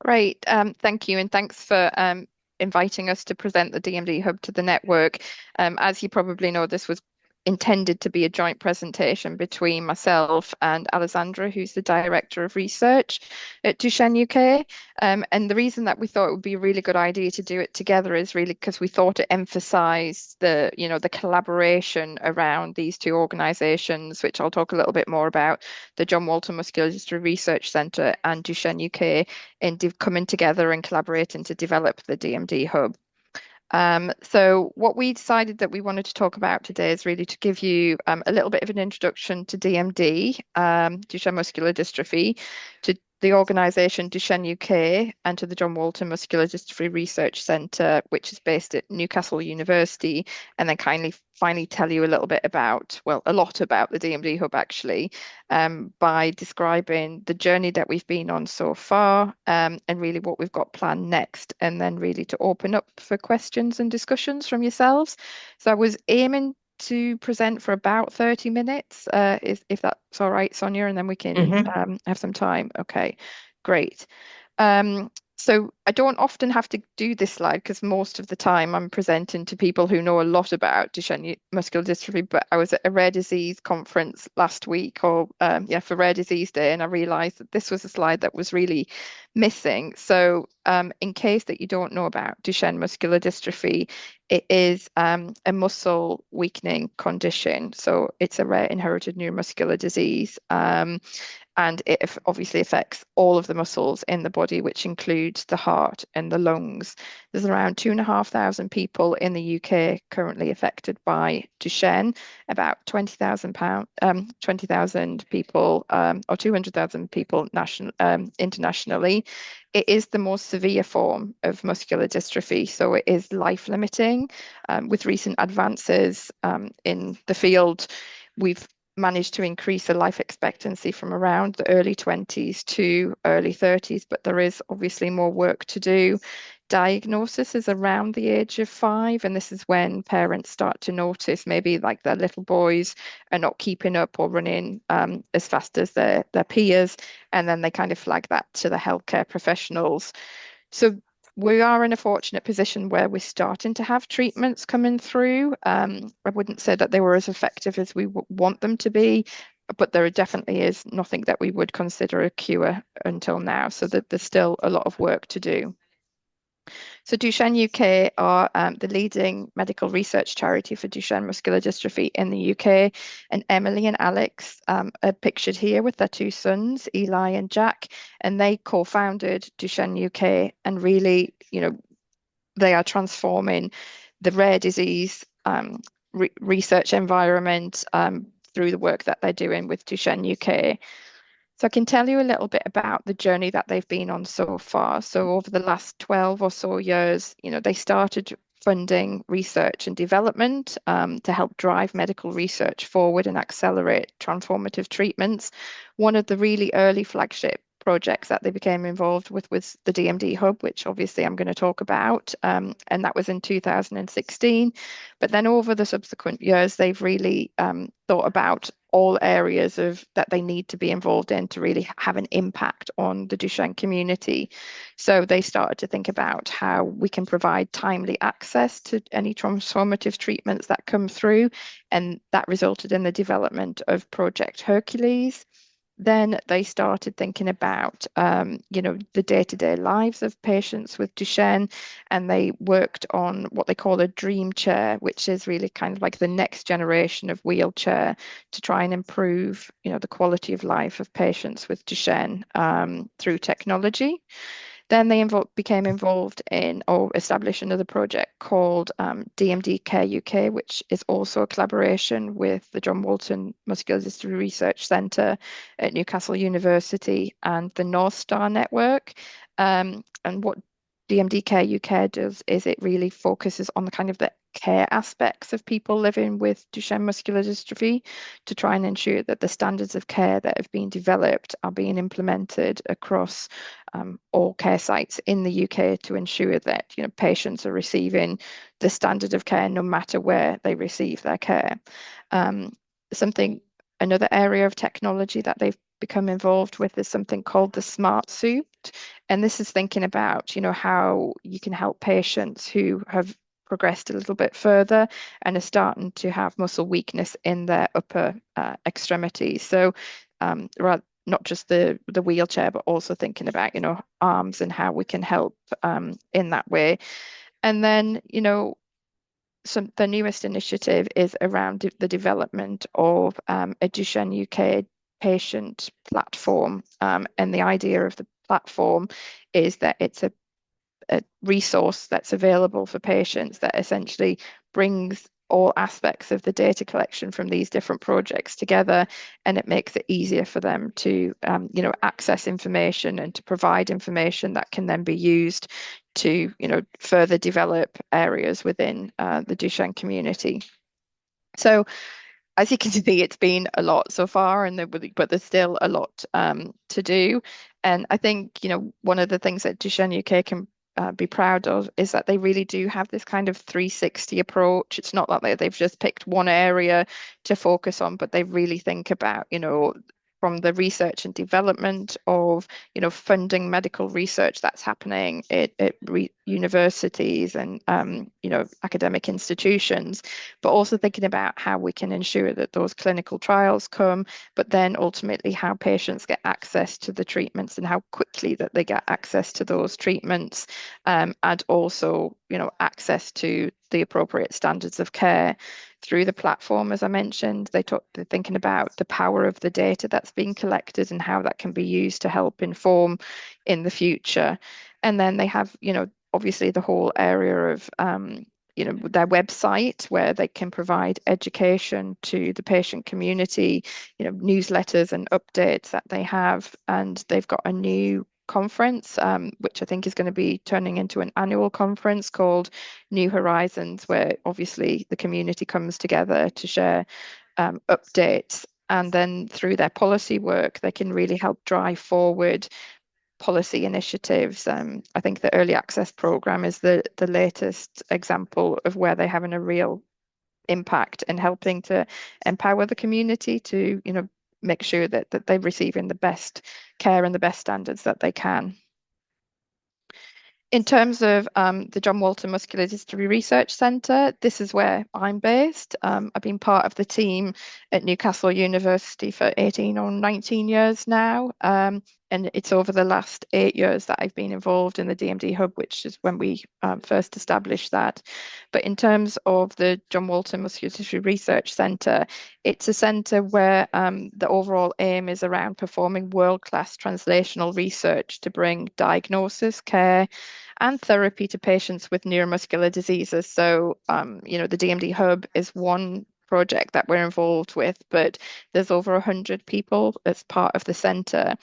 Great. Thank you. And thanks for inviting us to present the DMD Hub to the network. As you probably know, this was intended to be a joint presentation between myself and Alessandra, who's the Director of Research at Duchenne UK. And the reason that we thought it would be a really good idea to do it together is really because we thought it emphasized the collaboration around these two organizations, which I'll talk a little bit more about, the John Walton Muscular Dystrophy Research Centre and Duchenne UK in coming together and collaborating to develop the DMD hub. So what we decided that we wanted to talk about today is really to give you a little bit of an introduction to DMD, Duchenne muscular dystrophy, to the organisation Duchenne UK, and to the John Walton Muscular Dystrophy Research Centre, which is based at Newcastle University, and then kindly finally tell you a little bit about, well, a lot about the DMD hub actually, by describing the journey that we've been on so far, and really what we've got planned next, and then really to open up for questions and discussions from yourselves. So I was aiming to present for about 30 minutes, if that's all right, Sonia, and then we can Hmm. have some time. Okay, great. Um, so I don't often have to do this slide because most of the time I'm presenting to people who know a lot about Duchenne muscular dystrophy, but I was at a rare disease conference last week, or yeah, for Rare Disease Day, and I realized that this was a slide that was really missing. So in case that you don't know about Duchenne muscular dystrophy, it is a muscle weakening condition. So it's a rare inherited neuromuscular disease. And it obviously affects all of the muscles in the body, which includes the heart and the lungs. There's around 2,500 people in the UK currently affected by Duchenne, about 20,000 people, or 200,000 people internationally. It is the most severe form of muscular dystrophy, so it is life-limiting. With recent advances in the field, we've managed to increase the life expectancy from around the early 20s to early 30s, but there is obviously more work to do. Diagnosis is around the age of 5, and this is when parents start to notice maybe like their little boys are not keeping up or running as fast as their peers, and then they kind of flag that to the healthcare professionals. So we are in a fortunate position where we're starting to have treatments coming through. I wouldn't say that they were as effective as we want them to be, but there definitely is nothing that we would consider a cure until now. So that there's still a lot of work to do. So Duchenne UK are the leading medical research charity for Duchenne muscular dystrophy in the UK. And Emily and Alex are pictured here with their two sons, Eli and Jack, and they co-founded Duchenne UK. And really, they are transforming the rare disease research environment through the work that they're doing with Duchenne UK. So I can tell you a little bit about the journey that they've been on so far. So over the last 12 or so years, they started funding research and development to help drive medical research forward and accelerate transformative treatments. One of the really early flagship projects that they became involved with was the DMD Hub, which obviously I'm going to talk about, and that was in 2016. But then over the subsequent years, they've really thought about all areas of that they need to be involved in to really have an impact on the Duchenne community. So they started to think about how we can provide timely access to any transformative treatments that come through, and that resulted in the development of Project Hercules. Then they started thinking about, the day-to-day lives of patients with Duchenne, and they worked on what they call a dream chair, which is really kind of like the next generation of wheelchair to try and improve, the quality of life of patients with Duchenne through technology. Then they became involved in or established another project called DMD Care UK, which is also a collaboration with the John Walton Muscular Dystrophy Research Centre at Newcastle University and the North Star Network. And what DMD Care UK does is it really focuses on the kind of the care aspects of people living with Duchenne muscular dystrophy to try and ensure that the standards of care that have been developed are being implemented across all care sites in the UK to ensure that patients are receiving the standard of care no matter where they receive their care. Um, something Another area of technology that they've become involved with is something called the Smart Suit. And this is thinking about, how you can help patients who have progressed a little bit further and are starting to have muscle weakness in their upper extremities. So not just the wheelchair, but also thinking about, arms and how we can help in that way. And then, the newest initiative is around the development of a Duchenne UK patient platform. And the idea of the platform is that it's a resource that's available for patients that essentially brings all aspects of the data collection from these different projects together, and it makes it easier for them to access information and to provide information that can then be used to further develop areas within the Duchenne community. So as you can see, it's been a lot so far, but there's still a lot to do. And I think, one of the things that Duchenne UK can be proud of is that they really do have this kind of 360 approach. It's not that they've just picked one area to focus on, but they really think about, from the research and development of, funding medical research that's happening at universities and, academic institutions, but also thinking about how we can ensure that those clinical trials come, but then ultimately how patients get access to the treatments and how quickly that they get access to those treatments, and also, access to the appropriate standards of care through the platform. As I mentioned, they're thinking about the power of the data that's being collected and how that can be used to help inform in the future. And then they have, obviously the whole area of their website where they can provide education to the patient community, newsletters and updates that they have. And they've got a new conference, which I think is going to be turning into an annual conference called New Horizons, where obviously the community comes together to share updates. And then through their policy work, they can really help drive forward policy initiatives. I think the early access program is the latest example of where they're having a real impact in helping to empower the community to, make sure that they're receiving the best care and the best standards that they can. In terms of the John Walton Muscular Dystrophy Research Centre, this is where I'm based. I've been part of the team at Newcastle University for 18 or 19 years now. And it's over the last 8 years that I've been involved in the DMD Hub, which is when we first established that. But in terms of the John Walton Muscular Dystrophy Research Centre, it's a centre where the overall aim is around performing world-class translational research to bring diagnosis, care, and therapy to patients with neuromuscular diseases. So, the DMD Hub is one project that we're involved with, but there's over 100 people as part of the centre.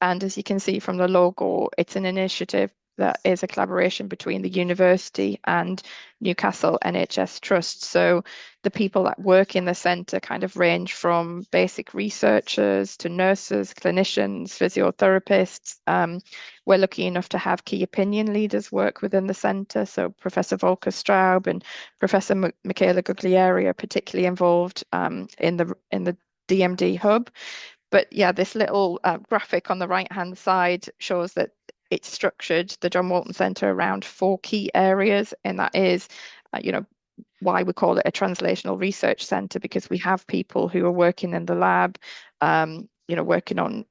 And as you can see from the logo, it's an initiative that is a collaboration between the university and Newcastle NHS Trust. So the people that work in the centre kind of range from basic researchers to nurses, clinicians, physiotherapists. We're lucky enough to have key opinion leaders work within the centre. So Professor Volker Straub and Professor Michaela Guglieri are particularly involved in the DMD Hub. But yeah, this little graphic on the right-hand side shows that it's structured, the John Walton Centre, around 4 key areas, and that is, why we call it a translational research centre, because we have people who are working in the lab, working on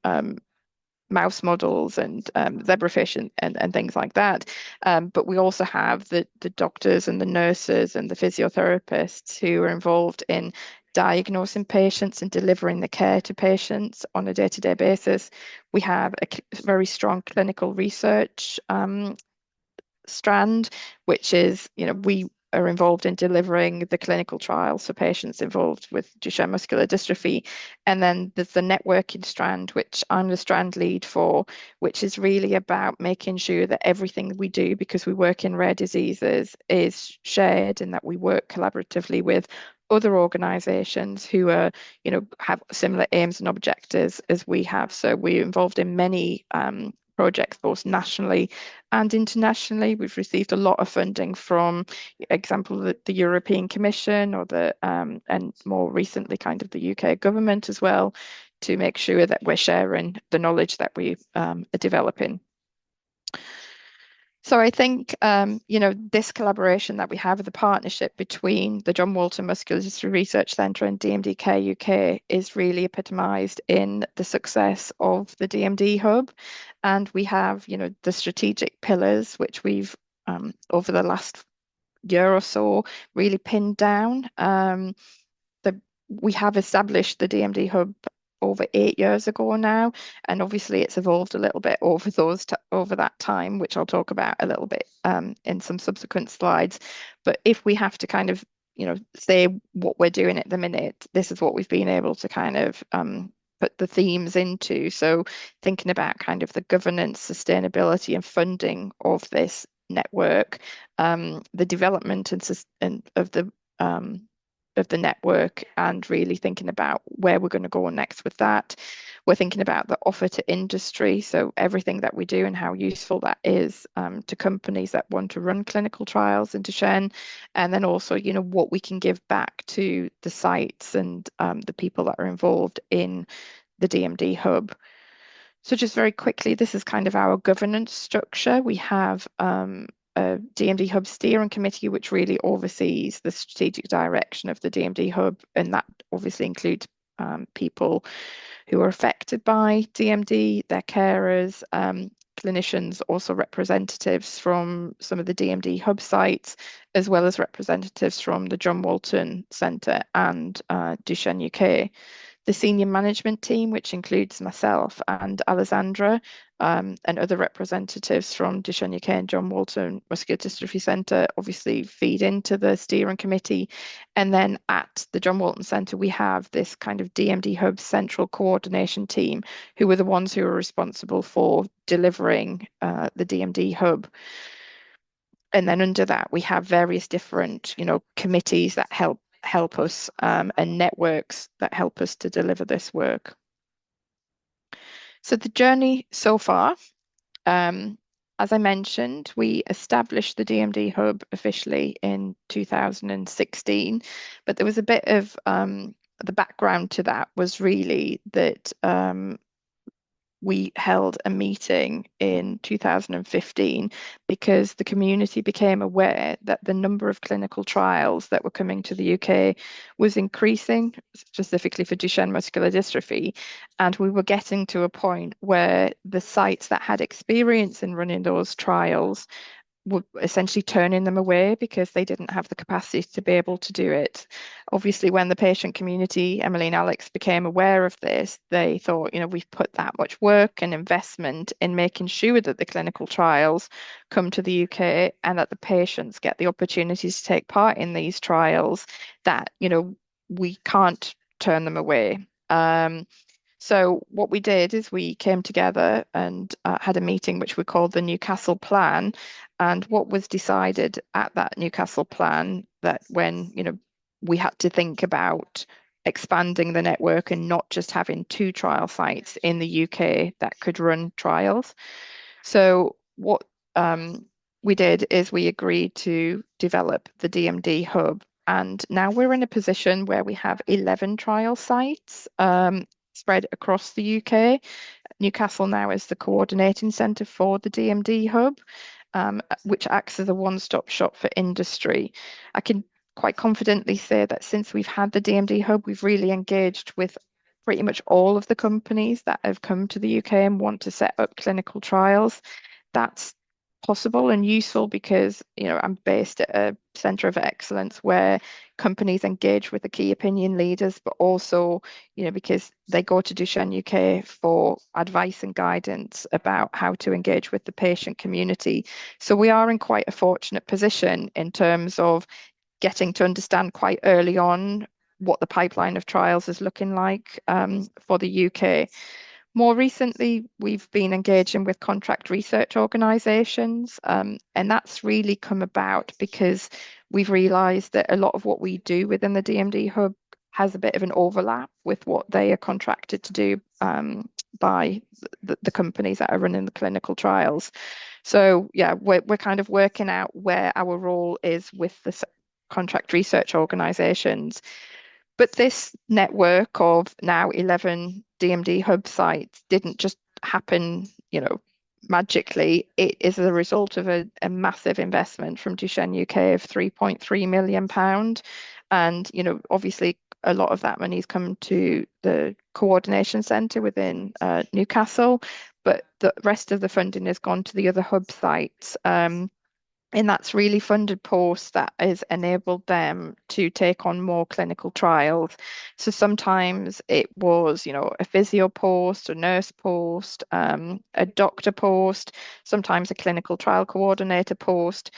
mouse models and zebrafish and things like that. But we also have the doctors and the nurses and the physiotherapists who are involved in diagnosing patients and delivering the care to patients on a day-to-day basis. We have a very strong clinical research strand, which is, we are involved in delivering the clinical trials for patients involved with Duchenne muscular dystrophy. And then there's the networking strand, which I'm the strand lead for, which is really about making sure that everything we do, because we work in rare diseases, is shared and that we work collaboratively with other organizations who are, have similar aims and objectives as we have. So we're involved in many projects, both nationally and internationally. We've received a lot of funding from, example, the European Commission or and more recently kind of the UK government as well, to make sure that we're sharing the knowledge that we are developing. So I think, this collaboration that we have, the partnership between the John Walton Muscular Dystrophy Research Centre and DMD Care UK is really epitomised in the success of the DMD Hub. And we have, the strategic pillars, which we've, over the last year or so, really pinned down. We have established the DMD Hub over 8 years ago now, and obviously it's evolved a little bit over that time, which I'll talk about a little bit in some subsequent slides. But if we have to kind of, say what we're doing at the minute, this is what we've been able to kind of put the themes into. So thinking about kind of the governance, sustainability, and funding of this network, the development and of the network, and really thinking about where we're going to go next with that. We're thinking about the offer to industry, so everything that we do and how useful that is to companies that want to run clinical trials in Duchenne, and then also, what we can give back to the sites and the people that are involved in the DMD Hub. So just very quickly, this is kind of our governance structure. We have a DMD Hub steering committee, which really oversees the strategic direction of the DMD Hub, and that obviously includes people who are affected by DMD, their carers, clinicians, also representatives from some of the DMD Hub sites, as well as representatives from the John Walton Centre and Duchenne UK. The senior management team, which includes myself and Alessandra, and other representatives from Duchenne UK and John Walton Muscular Dystrophy Centre, obviously feed into the steering committee. And then at the John Walton Centre, we have this kind of DMD Hub central coordination team, who are the ones who are responsible for delivering the DMD Hub. And then under that, we have various different, committees that help us and networks that help us to deliver this work. So the journey so far, as I mentioned, we established the DMD Hub officially in 2016, but there was a bit of the background to that was really that we held a meeting in 2015 because the community became aware that the number of clinical trials that were coming to the UK was increasing, specifically for Duchenne muscular dystrophy. And we were getting to a point where the sites that had experience in running those trials were essentially turning them away because they didn't have the capacity to be able to do it. Obviously, when the patient community, Emily and Alex, became aware of this, they thought, we've put that much work and investment in making sure that the clinical trials come to the UK and that the patients get the opportunity to take part in these trials, that, we can't turn them away. So what we did is we came together and had a meeting which we called the Newcastle Plan. And what was decided at that Newcastle Plan, that when, we had to think about expanding the network and not just having 2 trial sites in the UK that could run trials. So what we did is we agreed to develop the DMD Hub. And now we're in a position where we have 11 trial sites spread across the UK. Newcastle now is the coordinating centre for the DMD Hub, which acts as a one-stop shop for industry. I can quite confidently say that since we've had the DMD Hub, we've really engaged with pretty much all of the companies that have come to the UK and want to set up clinical trials. That's possible and useful because, I'm based at a centre of excellence where companies engage with the key opinion leaders, but also, because they go to Duchenne UK for advice and guidance about how to engage with the patient community. So we are in quite a fortunate position in terms of getting to understand quite early on what the pipeline of trials is looking like for the UK. More recently, we've been engaging with contract research organisations, and that's really come about because we've realised that a lot of what we do within the DMD Hub has a bit of an overlap with what they are contracted to do by the companies that are running the clinical trials. So yeah, we're kind of working out where our role is with the contract research organisations. But this network of now 11 DMD hub sites didn't just happen, magically. It is a result of a massive investment from Duchenne UK of 3.3 million pound. And, obviously a lot of that money's come to the coordination centre within Newcastle, but the rest of the funding has gone to the other hub sites. And that's really funded posts that has enabled them to take on more clinical trials. So sometimes it was, a physio post, a nurse post, a doctor post, sometimes a clinical trial coordinator post.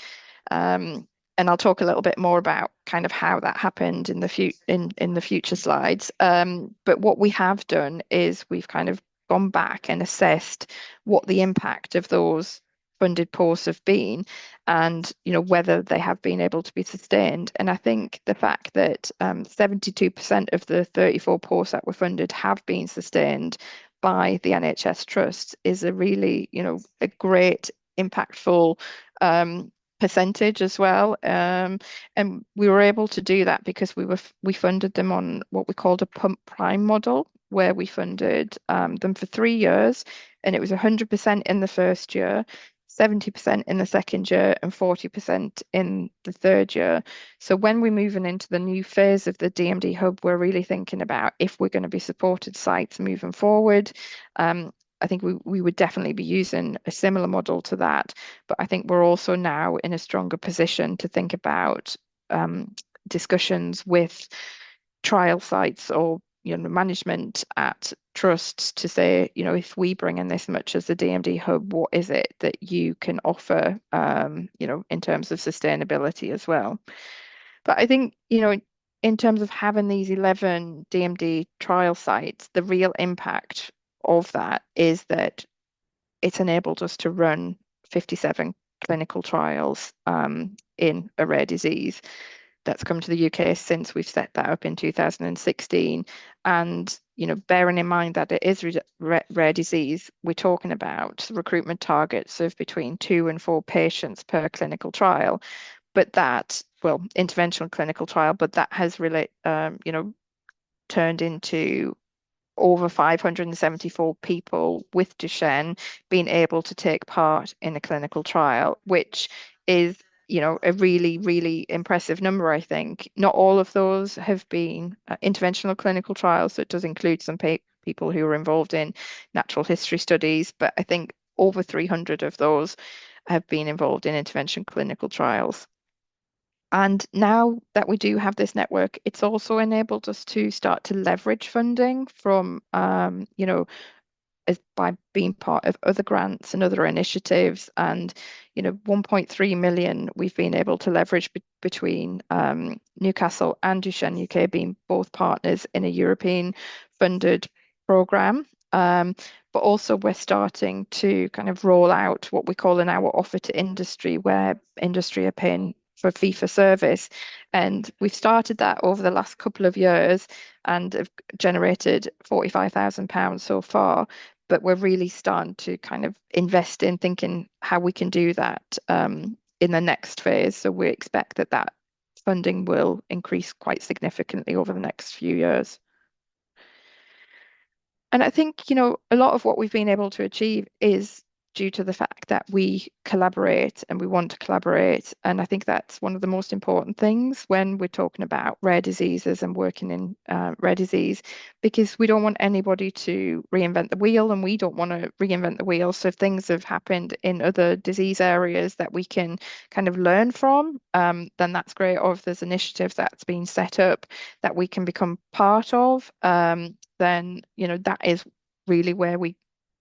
Um, and I'll talk a little bit more about kind of how that happened in the future slides. But what we have done is we've kind of gone back and assessed what the impact of those funded posts have been, and whether they have been able to be sustained. And I think the fact that 72% of the 34 posts that were funded have been sustained by the NHS Trust is a really, a great, impactful percentage as well. And we were able to do that because we funded them on what we called a pump prime model, where we funded them for 3 years, and it was 100% in the first year, 70% in the second year, and 40% in the third year. So when we're moving into the new phase of the DMD hub, we're really thinking about if we're going to be supported sites moving forward. I think we would definitely be using a similar model to that, but I think we're also now in a stronger position to think about discussions with trial sites or management at trusts to say, if we bring in this much as the DMD hub, what is it that you can offer, in terms of sustainability as well. But I think, in terms of having these 11 DMD trial sites, the real impact of that is that it's enabled us to run 57 clinical trials in a rare disease that's come to the UK since we've set that up in 2016. And, bearing in mind that it is rare disease, we're talking about recruitment targets of between 2 and 4 patients per clinical trial. But interventional clinical trial, but that has really, turned into over 574 people with Duchenne being able to take part in a clinical trial, which is, a really, really impressive number, I think. Not all of those have been interventional clinical trials, so it does include some people who are involved in natural history studies, but I think over 300 of those have been involved in intervention clinical trials. And now that we do have this network, it's also enabled us to start to leverage funding from, as by being part of other grants and other initiatives. And 1.3 million we've been able to leverage between Newcastle and Duchenne UK being both partners in a European funded program. But also we're starting to kind of roll out what we call an our offer to industry, where industry are paying for fee for service. And we've started that over the last couple of years and have generated £45,000 so far. But we're really starting to kind of invest in thinking how we can do that in the next phase. So we expect that funding will increase quite significantly over the next few years. And I think, a lot of what we've been able to achieve is due to the fact that we collaborate and we want to collaborate. And I think that's one of the most important things when we're talking about rare diseases and working in rare disease, because we don't want anybody to reinvent the wheel, and we don't want to reinvent the wheel. So if things have happened in other disease areas that we can kind of learn from, then that's great. Or if there's initiatives that's been set up that we can become part of, then that is really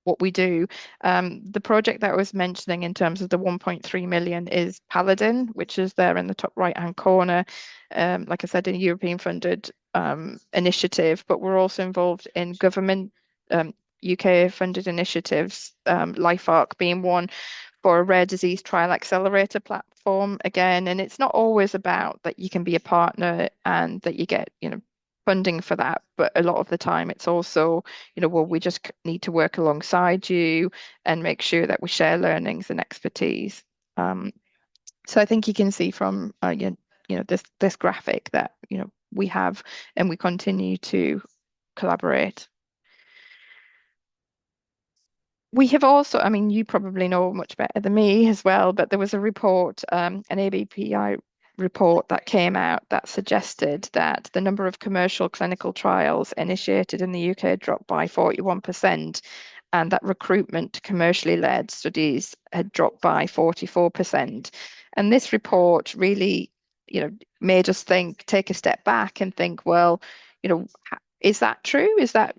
what we do. The project that I was mentioning in terms of the 1.3 million is Paladin, which is there in the top right hand corner. Like I said, a European funded initiative, but we're also involved in government UK funded initiatives, LifeArc being one, for a rare disease trial accelerator platform again. And it's not always about that you can be a partner and that you get, funding for that, but a lot of the time it's also, well, we just need to work alongside you and make sure that we share learnings and expertise. So I think you can see from this graphic that we have and we continue to collaborate. We have also, I mean, you probably know much better than me as well, but there was a report, an ABPI report that came out that suggested that the number of commercial clinical trials initiated in the UK dropped by 41%, and that recruitment to commercially led studies had dropped by 44%. And this report really, made us think, take a step back and think, well, is that true? Is that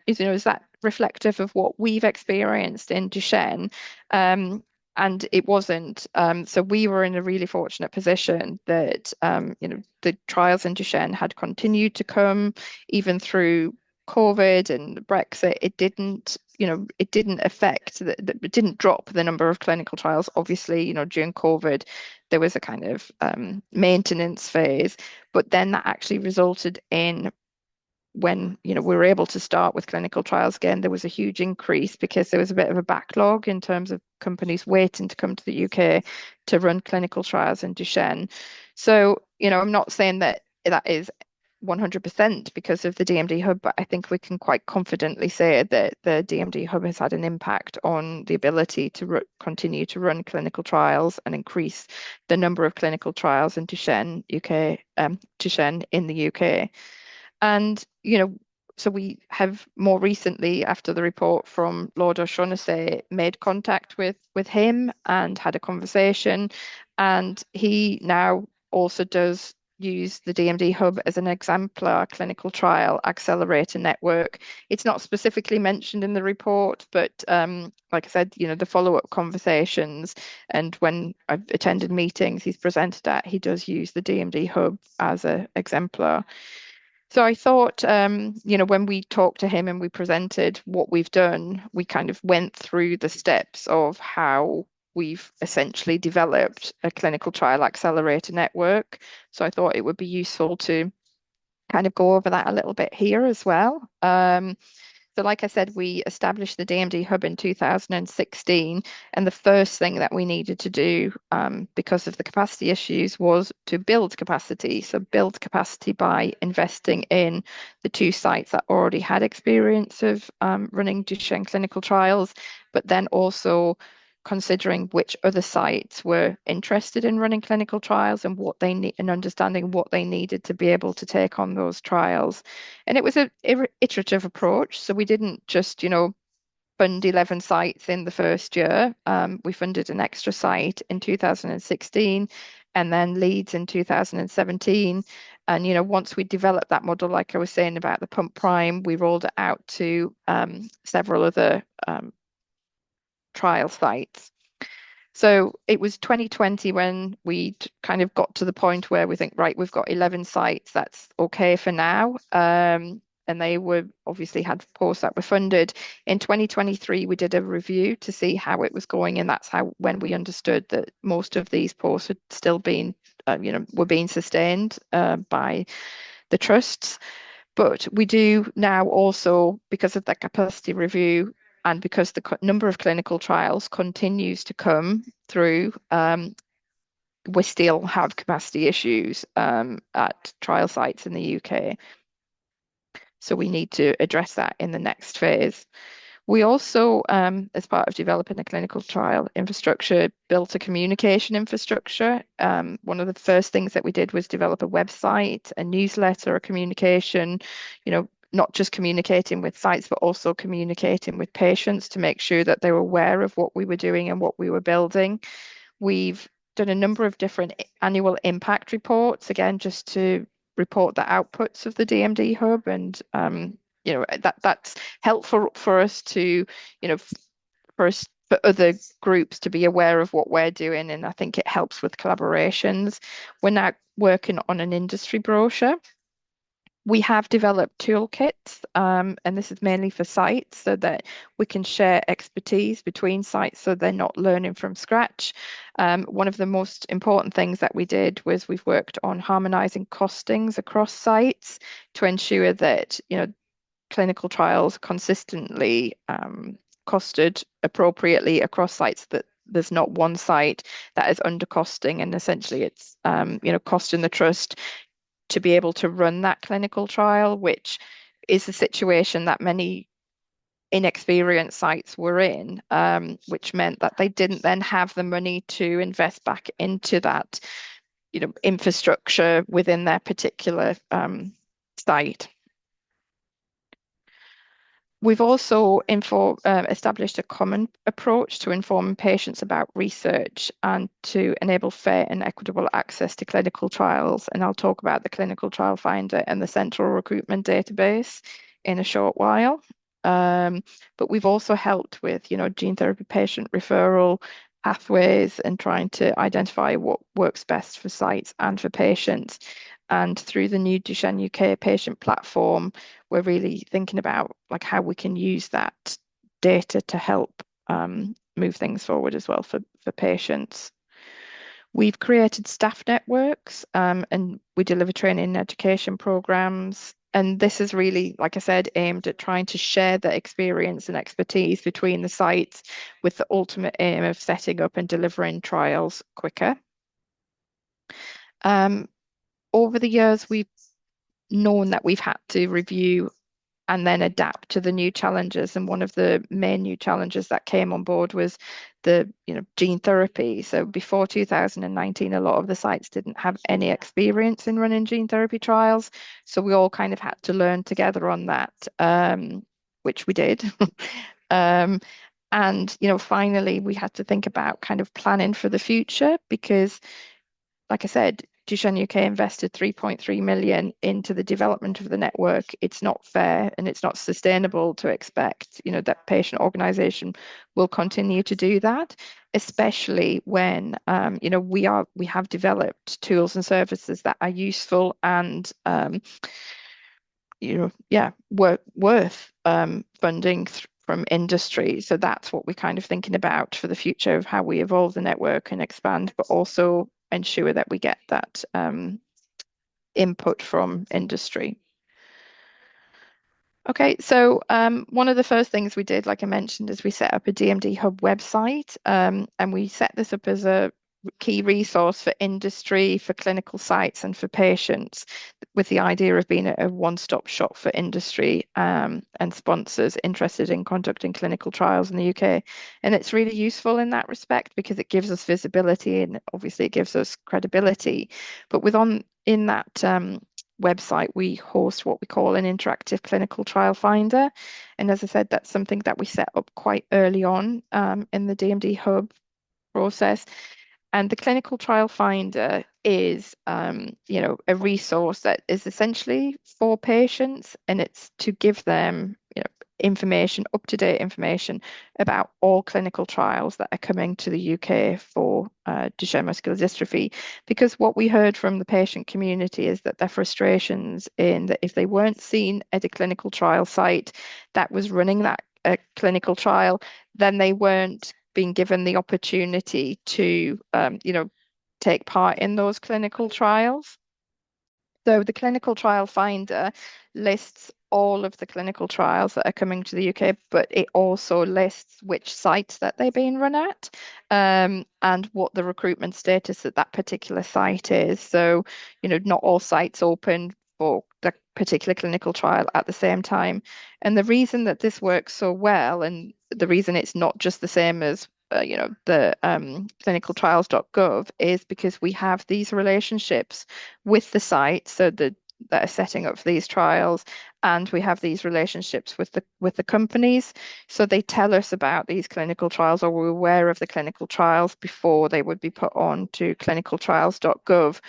reflective of what we've experienced in Duchenne? And it wasn't. So we were in a really fortunate position that the trials in Duchenne had continued to come even through COVID and Brexit. It didn't affect it didn't drop the number of clinical trials. Obviously, during COVID, there was a kind of maintenance phase, but then that actually resulted in when we were able to start with clinical trials again, there was a huge increase because there was a bit of a backlog in terms of companies waiting to come to the UK to run clinical trials in Duchenne. So, I'm not saying that that is 100% because of the DMD hub, but I think we can quite confidently say that the DMD hub has had an impact on the ability to continue to run clinical trials and increase the number of clinical trials in Duchenne in the UK. And, so we have more recently, after the report from Lord O'Shaughnessy, made contact with him and had a conversation. And he now also does use the DMD hub as an exemplar clinical trial accelerator network. It's not specifically mentioned in the report, but like I said, the follow-up conversations and when I've attended meetings he's presented at, he does use the DMD hub as an exemplar. So I thought, when we talked to him and we presented what we've done, we kind of went through the steps of how we've essentially developed a clinical trial accelerator network. So I thought it would be useful to kind of go over that a little bit here as well. So, like I said, we established the DMD Hub in 2016, and the first thing that we needed to do, because of the capacity issues, was to build capacity. So, build capacity by investing in the two sites that already had experience of running Duchenne clinical trials, but then also considering which other sites were interested in running clinical trials and what they need, and understanding what they needed to be able to take on those trials. And it was an iterative approach. So we didn't just, fund 11 sites in the first year. We funded an extra site in 2016 and then Leeds in 2017. And, once we developed that model, like I was saying about the pump prime, we rolled it out to several other trial sites. So it was 2020 when we kind of got to the point where we think, right, we've got 11 sites, that's okay for now. And they were obviously had posts that were funded. In 2023, we did a review to see how it was going, and that's when we understood that most of these posts had still been, were being sustained by the trusts. But we do now also, because of that capacity review and because the number of clinical trials continues to come through, we still have capacity issues at trial sites in the UK. So we need to address that in the next phase. We also, as part of developing a clinical trial infrastructure, built a communication infrastructure. One of the first things that we did was develop a website, a newsletter, a communication, not just communicating with sites, but also communicating with patients to make sure that they were aware of what we were doing and what we were building. We've done a number of different annual impact reports, again, just to report the outputs of the DMD hub, and that's helpful for us to, for other groups to be aware of what we're doing, and I think it helps with collaborations. We're now working on an industry brochure. We have developed toolkits, and this is mainly for sites so that we can share expertise between sites so they're not learning from scratch. One of the most important things that we did was we've worked on harmonizing costings across sites to ensure that, clinical trials consistently costed appropriately across sites, that there's not one site that is under costing, and essentially it's costing the trust to be able to run that clinical trial, which is the situation that many inexperienced sites were in, which meant that they didn't then have the money to invest back into that, infrastructure within their particular site. We've also established a common approach to informing patients about research and to enable fair and equitable access to clinical trials. And I'll talk about the Clinical Trial Finder and the Central Recruitment Database in a short while. But we've also helped with, gene therapy patient referral pathways and trying to identify what works best for sites and for patients. And through the new Duchenne UK patient platform, we're really thinking about like how we can use that data to help move things forward as well for patients. We've created staff networks and we deliver training and education programs. And this is really, like I said, aimed at trying to share the experience and expertise between the sites with the ultimate aim of setting up and delivering trials quicker. Over the years, we've known that we've had to review and then adapt to the new challenges. And one of the main new challenges that came on board was the gene therapy. So before 2019, a lot of the sites didn't have any experience in running gene therapy trials. So we all kind of had to learn together on that, which we did. And finally, we had to think about kind of planning for the future because, like I said, Duchenne UK invested 3.3 million into the development of the network. It's not fair and it's not sustainable to expect, that patient organisation will continue to do that, especially when, we have developed tools and services that are useful and, worth funding from industry. So that's what we're kind of thinking about for the future of how we evolve the network and expand, but also ensure that we get that input from industry. Okay, so one of the first things we did, like I mentioned, is we set up a DMD Hub website, and we set this up as a key resource for industry, for clinical sites, and for patients, with the idea of being a one-stop shop for industry and sponsors interested in conducting clinical trials in the UK. And it's really useful in that respect because it gives us visibility and obviously it gives us credibility. But in that website, we host what we call an interactive clinical trial finder. And as I said, that's something that we set up quite early on in the DMD Hub process. And the clinical trial finder is, a resource that is essentially for patients, and it's to give them, information, up-to-date information about all clinical trials that are coming to the UK for Duchenne muscular dystrophy. Because what we heard from the patient community is that their frustrations in that if they weren't seen at a clinical trial site that was running that clinical trial, then they weren't being given the opportunity to, take part in those clinical trials. So the clinical trial finder lists all of the clinical trials that are coming to the UK, but it also lists which sites that they're being run at, and what the recruitment status at that particular site is. So, not all sites open for the particular clinical trial at the same time. And the reason that this works so well, and the reason it's not just the same as the clinicaltrials.gov, is because we have these relationships with the sites, so that are setting up for these trials, and we have these relationships with the companies. So they tell us about these clinical trials, or we're aware of the clinical trials before they would be put on to clinicaltrials.gov.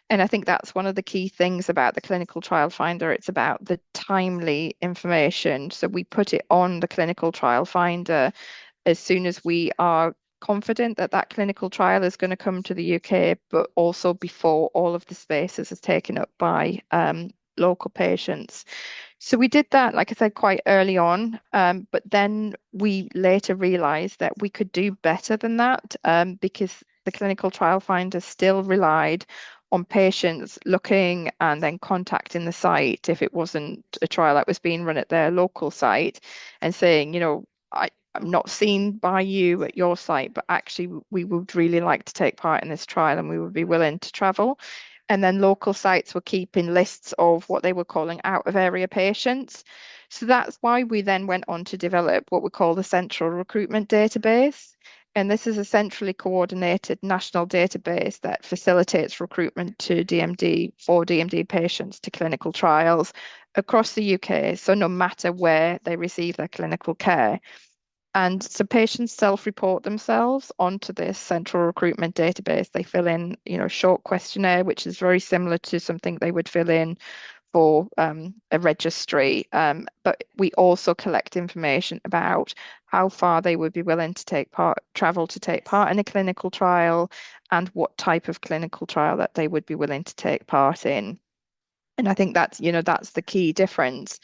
And I think that's one of the key things about the clinical trial finder. It's about the timely information. So we put it on the clinical trial finder as soon as we are confident that that clinical trial is going to come to the UK, but also before all of the spaces is taken up by local patients. So we did that, like I said, quite early on, but then we later realised that we could do better than that, because the clinical trial finder still relied on patients looking and then contacting the site if it wasn't a trial that was being run at their local site, and saying, I'm not seen by you at your site, but actually we would really like to take part in this trial and we would be willing to travel. And then local sites were keeping lists of what they were calling out of area patients. So that's why we then went on to develop what we call the Central Recruitment Database. And this is a centrally coordinated national database that facilitates recruitment to DMD for DMD patients to clinical trials across the UK. So no matter where they receive their clinical care. And so patients self-report themselves onto this central recruitment database. They fill in, a short questionnaire, which is very similar to something they would fill in for a registry. But we also collect information about how far they would be willing to travel to take part in a clinical trial, and what type of clinical trial that they would be willing to take part in. And I think that's the key difference.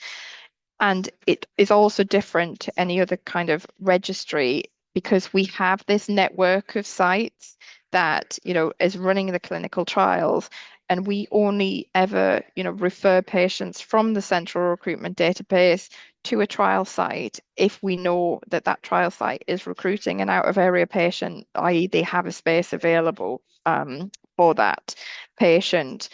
And it is also different to any other kind of registry because we have this network of sites that, is running the clinical trials. And we only ever, refer patients from the central recruitment database to a trial site if we know that that trial site is recruiting an out of area patient, i.e., they have a space available for that patient.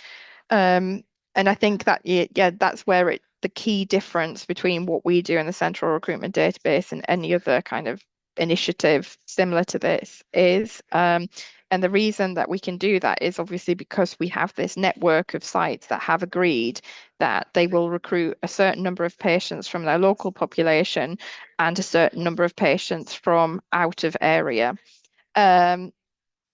Um, and I think that, yeah, that's where the key difference between what we do in the central recruitment database and any other kind of initiative similar to this is. And the reason that we can do that is obviously because we have this network of sites that have agreed that they will recruit a certain number of patients from their local population and a certain number of patients from out of area. Um,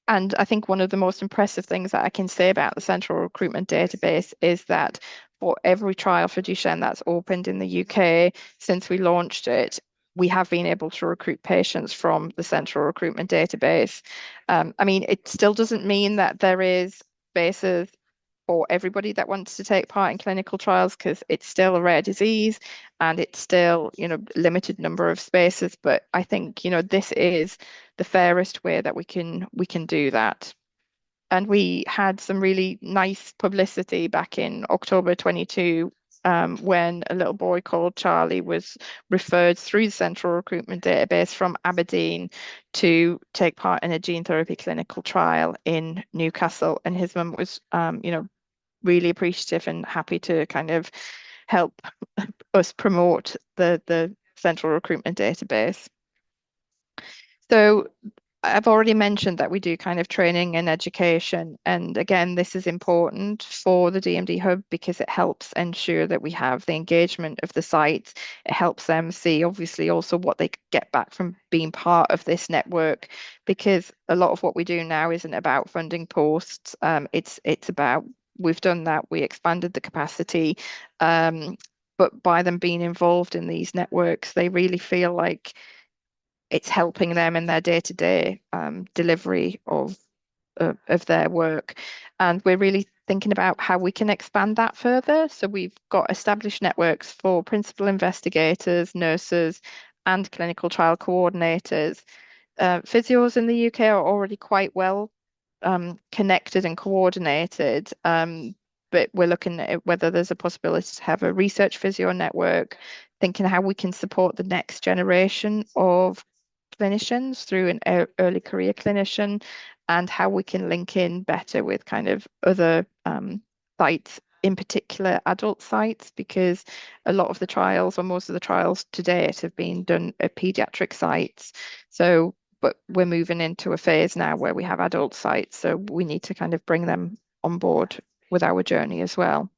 and I think one of the most impressive things that I can say about the central recruitment database is that for every trial for Duchenne that's opened in the UK since we launched it, we have been able to recruit patients from the central recruitment database. I mean, it still doesn't mean that there is spaces for everybody that wants to take part in clinical trials because it's still a rare disease and it's still, limited number of spaces. But I think, this is the fairest way that we can do that. And we had some really nice publicity back in October 22 when a little boy called Charlie was referred through the central recruitment database from Aberdeen to take part in a gene therapy clinical trial in Newcastle. And his mum was, really appreciative and happy to kind of help us promote the central recruitment database. So I've already mentioned that we do kind of training and education. And again, this is important for the DMD Hub because it helps ensure that we have the engagement of the sites. It helps them see, obviously, also what they get back from being part of this network, because a lot of what we do now isn't about funding posts. It's about, we've done that, we expanded the capacity. But by them being involved in these networks, they really feel like it's helping them in their day-to-day delivery of their work. And we're really thinking about how we can expand that further. So we've got established networks for principal investigators, nurses, and clinical trial coordinators. Physios in the UK are already quite well connected and coordinated. But we're looking at whether there's a possibility to have a research physio network, thinking how we can support the next generation of clinicians through an early career clinician, and how we can link in better with kind of other sites, in particular adult sites, because a lot of the trials, or most of the trials to date, have been done at pediatric sites. So, but we're moving into a phase now where we have adult sites, so we need to kind of bring them on board with our journey as well.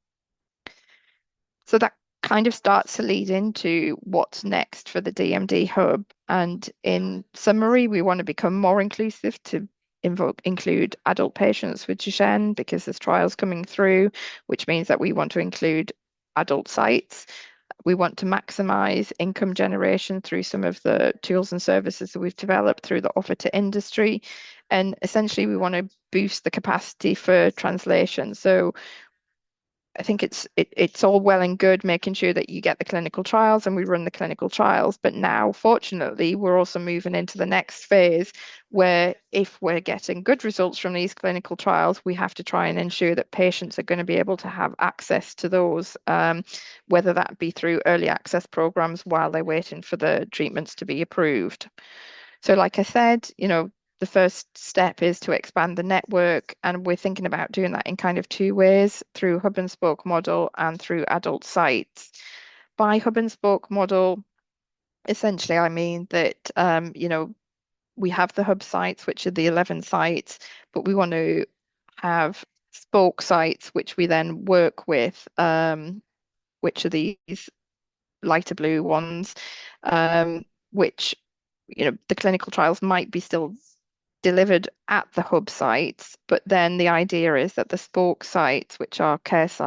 So that kind of starts to lead into what's next for the DMD Hub. And in summary, we want to become more inclusive to include adult patients with Duchenne because there's trials coming through, which means that we want to include adult sites. We want to maximize income generation through some of the tools and services that we've developed through the offer to industry. And essentially, we want to boost the capacity for translation. So I think it's all well and good making sure that you get the clinical trials and we run the clinical trials. But now, fortunately, we're also moving into the next phase where if we're getting good results from these clinical trials, we have to try and ensure that patients are going to be able to have access to those, whether that be through early access programs while they're waiting for the treatments to be approved. So like I said, the first step is to expand the network, and we're thinking about doing that in kind of two ways, through hub and spoke model and through adult sites. By hub and spoke model, essentially, I mean that we have the hub sites, which are the 11 sites, but we want to have spoke sites, which we then work with, which are these lighter blue ones, which the clinical trials might be still delivered at the hub sites, but then the idea is that the spoke sites, which are sites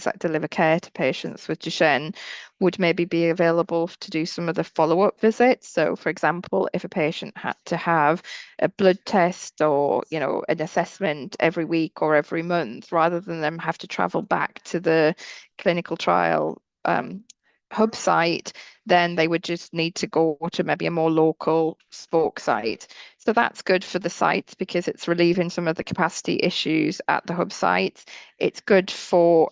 that deliver care to patients with Duchenne, would maybe be available to do some of the follow-up visits. So, for example, if a patient had to have a blood test or, an assessment every week or every month, rather than them have to travel back to the clinical trial hub site, then they would just need to go to maybe a more local spoke site. So that's good for the sites because it's relieving some of the capacity issues at the hub sites. It's good for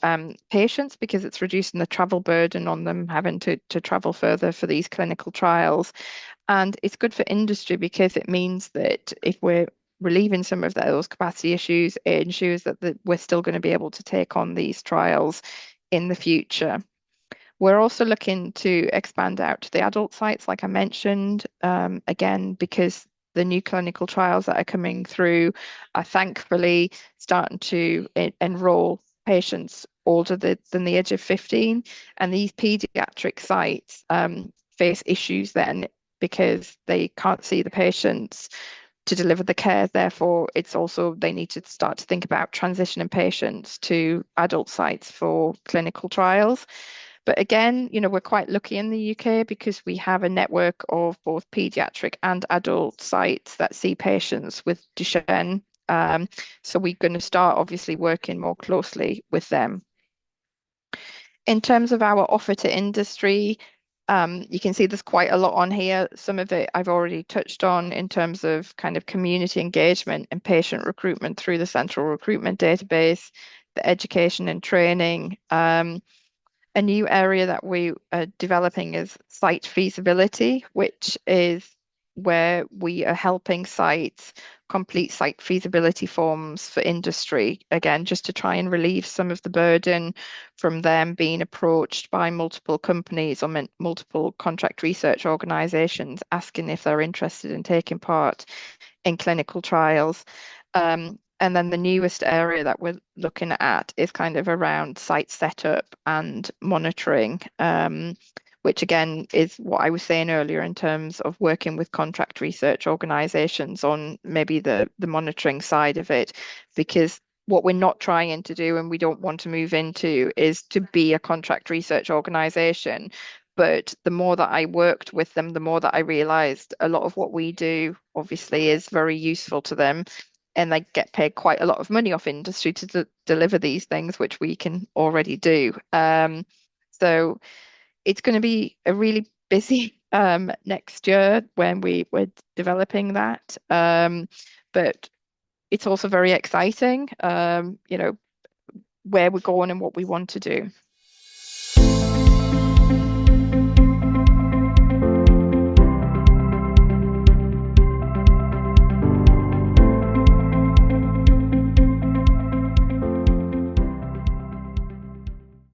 patients because it's reducing the travel burden on them having to travel further for these clinical trials. And it's good for industry because it means that if we're relieving some of those capacity issues, it ensures that we're still going to be able to take on these trials in the future. We're also looking to expand out to the adult sites, like I mentioned, again, because the new clinical trials that are coming through are thankfully starting to enroll patients older than the age of 15. And these pediatric sites face issues then because they can't see the patients to deliver the care. Therefore, it's also they need to start to think about transitioning patients to adult sites for clinical trials. But again, we're quite lucky in the UK because we have a network of both pediatric and adult sites that see patients with Duchenne. So we're going to start obviously working more closely with them. In terms of our offer to industry, you can see there's quite a lot on here. Some of it I've already touched on in terms of kind of community engagement and patient recruitment through the central recruitment database, the education and training. A new area that we are developing is site feasibility, which is where we are helping sites complete site feasibility forms for industry, again, just to try and relieve some of the burden from them being approached by multiple companies or multiple contract research organizations asking if they're interested in taking part in clinical trials. And then the newest area that we're looking at is kind of around site setup and monitoring, which again is what I was saying earlier in terms of working with contract research organizations on maybe the monitoring side of it, because what we're not trying to do and we don't want to move into is to be a contract research organization. But the more that I worked with them, the more that I realized a lot of what we do obviously is very useful to them. And they get paid quite a lot of money off industry to deliver these things, which we can already do. So it's going to be a really busy next year when we're developing that. But it's also very exciting, where we're going and what we want to do.